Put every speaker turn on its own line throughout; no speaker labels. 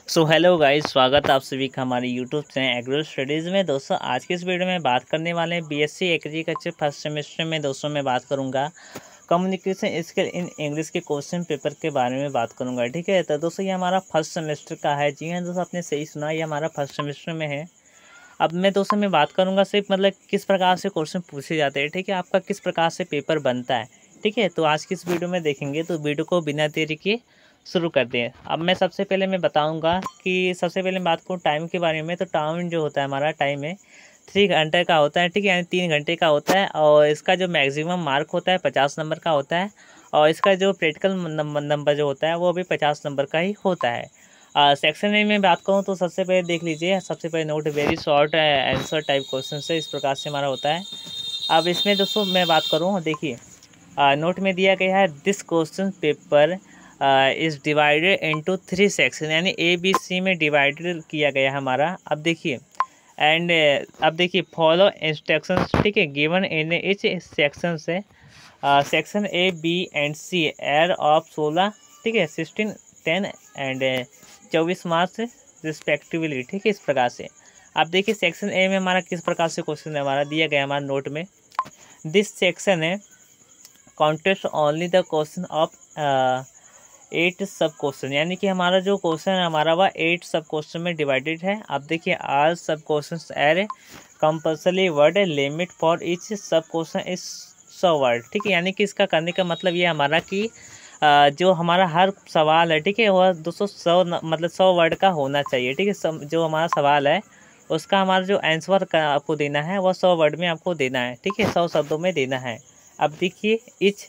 So hello guys, स्वागत है आप सभी का हमारे यूट्यूब चैनल एग्रो स्टडीज़ में। दोस्तों आज की इस वीडियो में बात करने वाले हैं बीएससी एग्रीकल्चर फर्स्ट सेमेस्टर में। दोस्तों मैं बात करूंगा कम्युनिकेशन स्किल इन इंग्लिश के क्वेश्चन पेपर के बारे में बात करूंगा। ठीक है, तो दोस्तों ये हमारा फर्स्ट सेमेस्टर का है। जी हाँ दोस्तों, आपने सही सुना, ये हमारा फर्स्ट सेमेस्टर में है। अब मैं दोस्तों मैं बात करूँगा सिर्फ मतलब किस प्रकार से क्वेश्चन पूछे जाते हैं। ठीक है, आपका किस प्रकार से पेपर बनता है। ठीक है, तो आज की इस वीडियो में देखेंगे, तो वीडियो को बिना देरी के शुरू करते हैं। अब मैं सबसे पहले मैं बताऊंगा कि सबसे पहले बात करूँ टाइम के बारे में। तो टाइम जो होता है हमारा टाइम है 3 घंटे का होता है। ठीक है, यानी 3 घंटे का होता है। और इसका जो मैक्सिमम मार्क होता है 50 नंबर का होता है। और इसका जो प्रैक्टिकल नंबर जो होता है वो भी 50 नंबर का ही होता है। सेक्शन ए में बात करूँ तो सबसे पहले देख लीजिए, सबसे पहले note very short answer type question से इस प्रकार से हमारा होता है। अब इसमें दोस्तों मैं बात करूँ, देखिए नोट में दिया गया है this question paper is divided into 3 section, यानी ए बी सी में डिवाइडेड किया गया है हमारा। अब देखिए एंड अब देखिए फॉलो इंस्ट्रक्शंस। ठीक है, गिवन इन इच सेक्शन से सेक्शन ए बी एंड सी एर ऑफ 16, ठीक है 16, 10 एंड 24 मार्क्स रिस्पेक्टिवली। ठीक है, इस प्रकार से आप देखिए सेक्शन ए में हमारा किस प्रकार से क्वेश्चन हमारा दिया गया हमारा नोट में। दिस सेक्शन है contest only the question of 8 सब क्वेश्चन, यानी कि हमारा जो क्वेश्चन है हमारा वह 8 सब क्वेश्चन में डिवाइडेड है। अब देखिए आल सब क्वेश्चन एर compulsory word limit for each सब क्वेश्चन इज 100 वर्ड। ठीक है, यानी कि इसका करने का मतलब ये हमारा कि जो हमारा हर सवाल है, ठीक है, वह 200 मतलब 100 वर्ड का होना चाहिए। ठीक है, जो हमारा सवाल है उसका हमारा जो आंसर आपको देना है वह 100 वर्ड में आपको देना है। ठीक है, 100 शब्दों में देना है। अब देखिए इच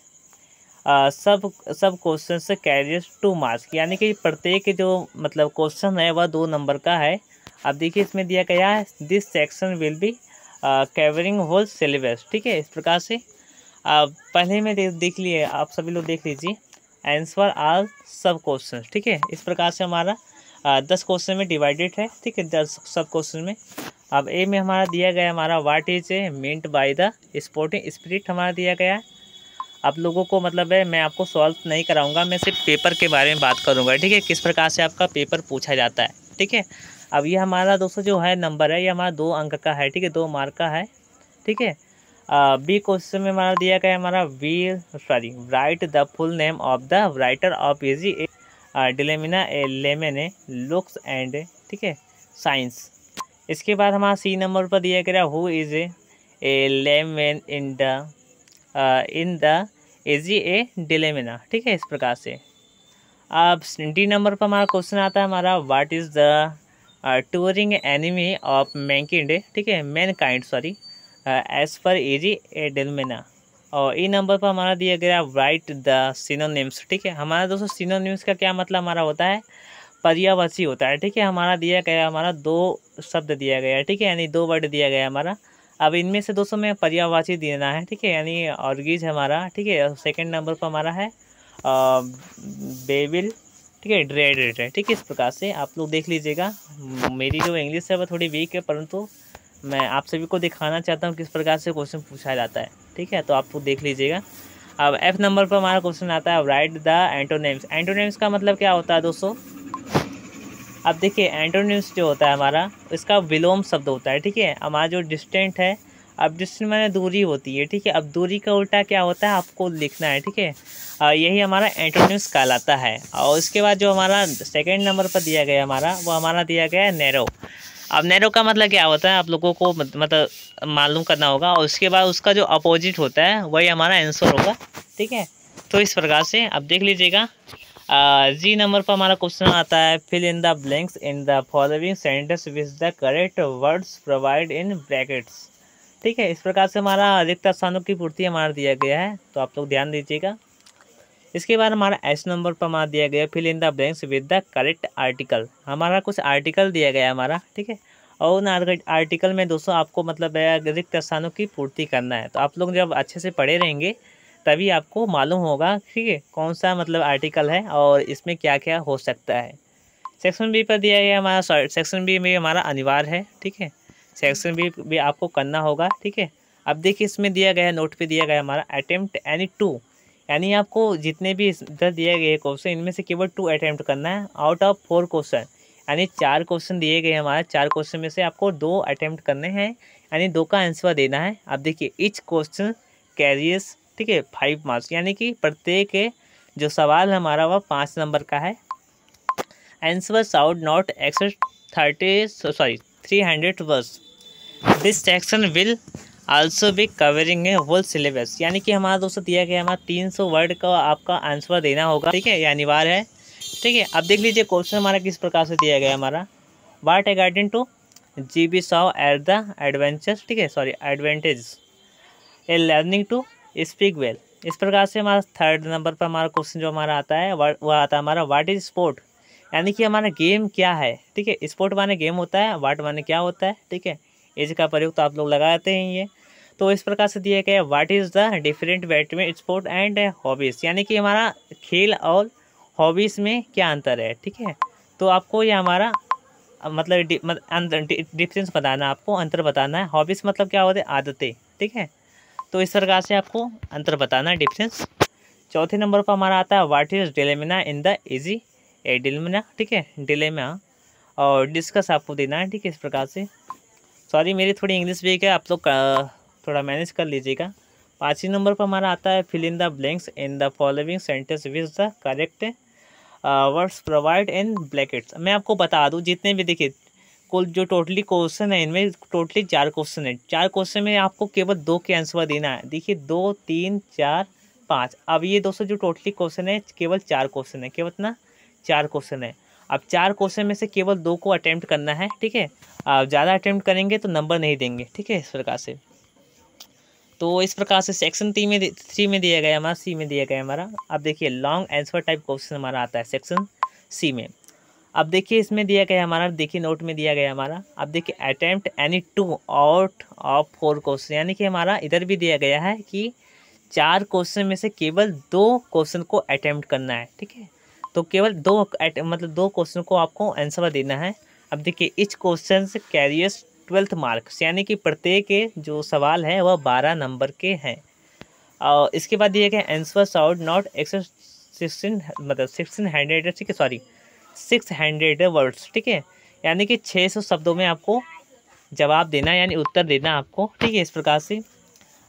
सब क्वेश्चन से कैरियर्स 2 मार्क्स, यानी कि प्रत्येक जो मतलब क्वेश्चन है वह 2 नंबर का है। अब देखिए इसमें दिया गया है this section will be covering whole syllabus. ठीक है, इस प्रकार से पहले में देख लिए, आप सभी लोग देख लीजिए आंसर आल सब क्वेश्चन। ठीक है, इस प्रकार से हमारा 10 क्वेश्चन में डिवाइडेड है। ठीक है, 10 सब क्वेश्चन में। अब ए में हमारा दिया गया हमारा what is a meant by the sporting spirit हमारा दिया गया है। आप लोगों को मतलब है मैं आपको सॉल्व नहीं कराऊंगा, मैं सिर्फ पेपर के बारे में बात करूंगा। ठीक है, किस प्रकार से आपका पेपर पूछा जाता है। ठीक है, अब ये हमारा दोस्तों जो है नंबर है ये हमारा 2 अंक का है। ठीक है, 2 मार्क का है। ठीक है, बी क्वेश्चन में हमारा दिया गया हमारा write the full name of the writer of easy dilemma a layman looks and, ठीक है, साइंस। इसके बाद हमारा सी नंबर पर दिया गया who is a layman in the easy a dilemma. ठीक है, इस प्रकार से। अब डी नंबर पर हमारा क्वेश्चन आता है हमारा what is the touring enemy of Mankind, ठीक है Mankind sorry, as per AG a डिलेमिना। और ई नंबर पर हमारा दिया गया राइट द सिनोनिम्स। ठीक है, हमारा दोस्तों सिनोनिम्स का क्या मतलब हमारा होता है, पर्यायवाची होता है। ठीक है, हमारा दिया गया हमारा 2 शब्द दिया गया है। ठीक है, यानी 2 वर्ड दिया गया हमारा। अब इनमें से दोस्तों में पर्यायवाची देना है। ठीक है, यानी ऑर्गीज हमारा। ठीक है, सेकंड नंबर पर हमारा है बेबिल। ठीक है, ड्रेड है। ठीक है, इस प्रकार से आप लोग देख लीजिएगा। मेरी जो इंग्लिश है वह थोड़ी वीक है, परंतु मैं आप सभी को दिखाना चाहता हूँ किस प्रकार से क्वेश्चन पूछा जाता है। ठीक है, तो आप लोग देख लीजिएगा। अब एफ नंबर पर हमारा क्वेश्चन आता है राइट द एंटोनिम्स। एंटोनिम्स का मतलब क्या होता है दोस्तों। अब देखिए एंटोनिम्स जो होता है हमारा इसका विलोम शब्द होता है। ठीक है, हमारा जो डिस्टेंट है, अब डिस्टेंस माने दूरी होती है। ठीक है, अब दूरी का उल्टा क्या होता है आपको लिखना है। ठीक है, यही हमारा एंटोनिम्स कहलाता है। और उसके बाद जो हमारा सेकंड नंबर पर दिया गया हमारा वो हमारा दिया गया है नैरो। अब नैरो का मतलब क्या होता है आप लोगों को मतलब मालूम करना होगा। और उसके बाद उसका जो अपोजिट होता है वही हमारा आंसर होगा। ठीक है, तो इस प्रकार से अब देख लीजिएगा। जी नंबर पर हमारा क्वेश्चन आता है fill in the blanks in the following sentence with the correct words provide in brackets. ठीक है, इस प्रकार से हमारा रिक्त स्थानों की पूर्ति हमारा दिया गया है, तो आप लोग ध्यान दीजिएगा। इसके बाद हमारा एस नंबर पर हमारा दिया गया fill in the blanks with the correct article. हमारा कुछ आर्टिकल दिया गया हमारा। ठीक है, और उन आर्टिकल में दोस्तों आपको मतलब रिक्त स्थानों की पूर्ति करना है। तो आप लोग जब अच्छे से पढ़े रहेंगे तभी आपको मालूम होगा। ठीक है, कौन सा मतलब आर्टिकल है और इसमें क्या क्या हो सकता है। सेक्शन बी पर दिया गया हमारा सेक्शन बी में हमारा अनिवार्य है। ठीक है, सेक्शन बी भी आपको करना होगा। ठीक है, अब देखिए इसमें दिया गया नोट पे दिया गया हमारा अटेम्प्ट एनी 2, यानी आपको जितने भी इधर दिए गए क्वेश्चन इनमें से केवल 2 अटेम्प्ट करना है आउट ऑफ 4 क्वेश्चन। यानी 4 क्वेश्चन दिए गए हमारे, 4 क्वेश्चन में से आपको 2 अटेम्प्ट करने हैं, यानी 2 का आंसर देना है। अब देखिए ईच क्वेश्चन कैरियर्स, ठीक है, 5 मार्क्स, यानी कि प्रत्येक जो सवाल हमारा वह 5 नंबर का है। Answer should not excess 300 words. This section will also be covering a whole syllabus, यानी कि हमारा दोस्तों दिया गया हमारा 300 वर्ड का आपका आंसर देना होगा, ठीक है, ये अनिवार्य है, ठीक है। अब देख लीजिए क्वेश्चन हमारा किस प्रकार से दिया गया हमारा, what according to GB saw at the adventure, ठीक है, advantage a learning to speak well. इस प्रकार से हमारा 3rd नंबर पर हमारा क्वेश्चन जो हमारा आता है वह आता है हमारा व्हाट इज स्पोर्ट, यानी कि हमारा गेम क्या है, ठीक है। स्पोर्ट माने गेम होता है, व्हाट माने क्या होता है, ठीक है। इस का प्रयोग तो आप लोग लगाते हैं ये। तो इस प्रकार से दिया गया what is the different between sport and hobbies, यानी कि हमारा खेल और हॉबीज़ में क्या अंतर है, ठीक है। तो आपको ये हमारा मतलब डिफरेंस बताना, आपको अंतर बताना है। हॉबीज़ मतलब क्या होते हैं, आदतें, ठीक है। तो इस प्रकार से आपको अंतर बताना है, डिफरेंस। 4थे नंबर पर हमारा आता है what is dilemma in the easy a dilemma, ठीक है, डिलेमा और डिस्कस आपको देना है, ठीक है, इस प्रकार से। सॉरी मेरी थोड़ी इंग्लिश वीक है, आप लोग थोड़ा मैनेज कर लीजिएगा। 5वें नंबर पर हमारा आता है fill in the blanks in the following sentence with the correct words provide in brackets. मैं आपको बता दूं जितने भी देखिए कुल जो टोटली क्वेश्चन है इनमें टोटली 4 क्वेश्चन है। 4 क्वेश्चन में आपको केवल 2 के आंसर देना है। देखिए 2, 3, 4, 5। अब ये दोस्तों जो टोटली क्वेश्चन है केवल 4 क्वेश्चन है, केवल इतना 4 क्वेश्चन है। अब 4 क्वेश्चन में से केवल 2 को अटेम्प्ट करना है, ठीक है। आप ज़्यादा अटेम्प्ट करेंगे तो नंबर नहीं देंगे, ठीक है, इस प्रकार से। तो इस प्रकार से सेक्शन 3 में दिया गया हमारा, सी में दिया गया हमारा। अब देखिए लॉन्ग आंसर टाइप क्वेश्चन हमारा आता है सेक्शन सी में। अब देखिए इसमें दिया गया हमारा, देखिए नोट में दिया गया हमारा। अब देखिए attempt any 2 out of 4 question, यानी कि हमारा इधर भी दिया गया है कि 4 क्वेश्चन में से केवल 2 क्वेश्चन को अटेम्प्ट करना है, ठीक है। तो केवल 2 क्वेश्चन को आपको आंसर देना है। अब देखिए इच क्वेश्चन कैरियर्स 12 मार्क्स, यानी कि प्रत्येक के जो सवाल है वह 12 नंबर के हैं। और इसके बाद दिया गया आंसर शाउड नॉट एक्सेस 1600, ठीक है, सॉरी 600 वर्ड्स, ठीक है, यानी कि 600 शब्दों में आपको जवाब देना है, यानी उत्तर देना आपको, ठीक है, इस प्रकार से।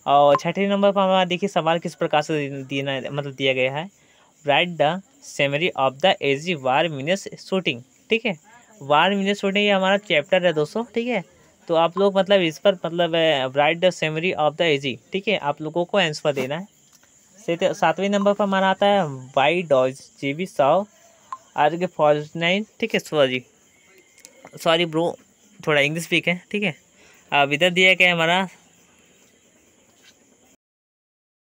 और 6ठे नंबर पर हमारा देखिए सवाल किस प्रकार से दिया गया है, right the summary of the AG war मीनस shooting, ठीक है। वार मीनस शूटिंग ये हमारा चैप्टर है दोस्तों, ठीक है। तो आप लोग मतलब इस पर write the summary of the easy, ठीक है, आप लोगों को आंसर देना है। 7वें नंबर पर हमारा आता है why does GB saw are fortnight, ठीक है, सॉरी ब्रो थोड़ा इंग्लिश वीक है, ठीक है। अब इधर दिया गया हमारा